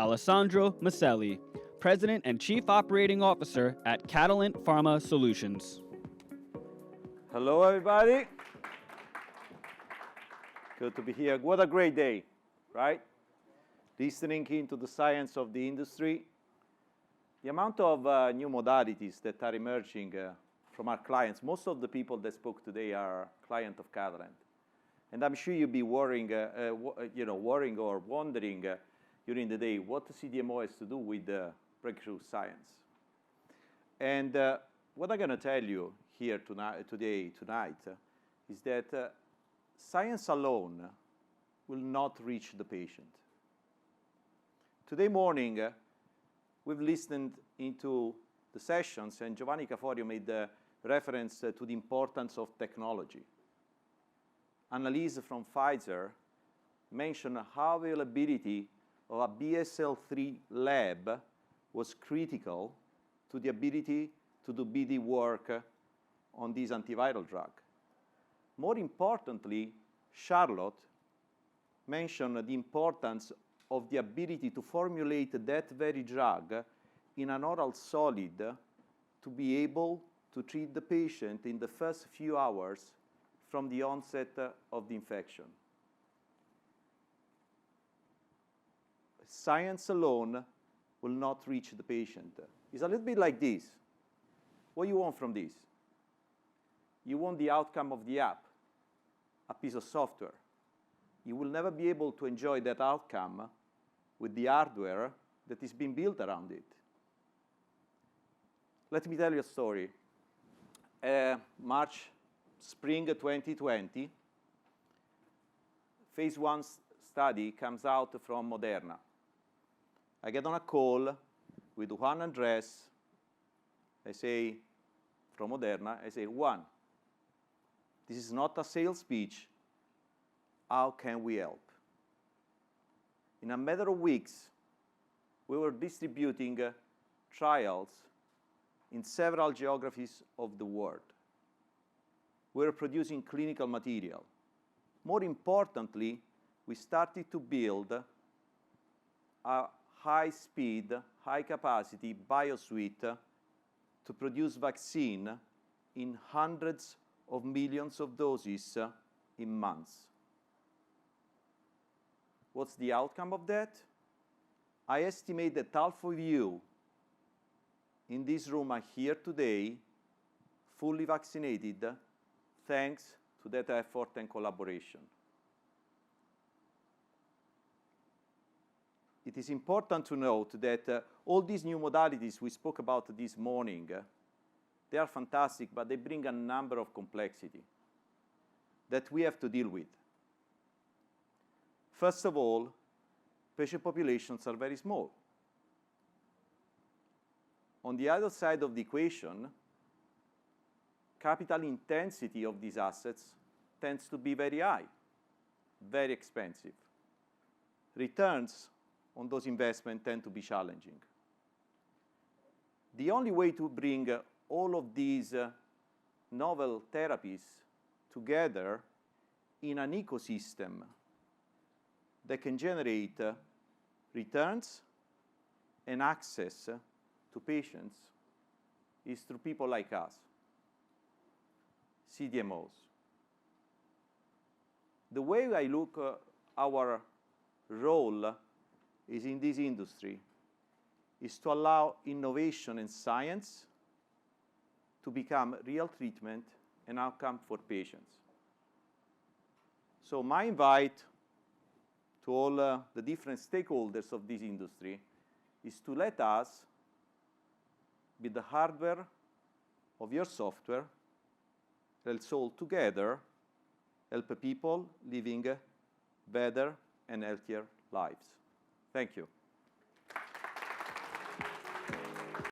Alessandro Maselli, President and Chief Operating Officer at Catalent Pharma Solutions. Hello, everybody. Good to be here. What a great day, right? Listening into the science of the industry. The amount of new modalities that are emerging from our clients, most of the people that spoke today are clients of Catalent. And I'm sure you'll be worrying or wondering during the day what the CDMO has to do with breakthrough science. And what I'm going to tell you here tonight is that science alone will not reach the patient. Today morning, we've listened into the sessions, and Giovanni Caforio made the reference to the importance of technology. Annalise from Pfizer mentioned how availability of a BSL-3 lab was critical to the ability to do BD work on this antiviral drug. More importantly, Charlotte mentioned the importance of the ability to formulate that very drug in an oral solid to be able to treat the patient in the first few hours from the onset of the infection. Science alone will not reach the patient. It's a little bit like this. What do you want from this? You want the outcome of the app, a piece of software. You will never be able to enjoy that outcome with the hardware that is being built around it. Let me tell you a story. Spring 2020, phase 1 study comes out from Moderna. I get on a call with Juan Andres. I say, from Moderna, I say, Juan, this is not a sales pitch. How can we help? In a matter of weeks, we were distributing trials in several geographies of the world. We were producing clinical material. More importantly, we started to build a high-speed, high-capacity biosuite to produce vaccine in hundreds of millions of doses in months. What's the outcome of that? I estimate that half of you in this room are here today fully vaccinated thanks to that effort and collaboration. It is important to note that all these new modalities we spoke about this morning, they are fantastic, but they bring a number of complexity that we have to deal with. First of all, patient populations are very small. On the other side of the equation, capital intensity of these assets tends to be very high, very expensive. Returns on those investments tend to be challenging. The only way to bring all of these novel therapies together in an ecosystem that can generate returns and access to patients is through people like us, CDMOs. The way I look our role is in this industry is to allow innovation and science to become real treatment and outcome for patients. So my invite to all the different stakeholders of this industry is to let us be the hardware of your software. Let's all together help people living better and healthier lives. Thank you.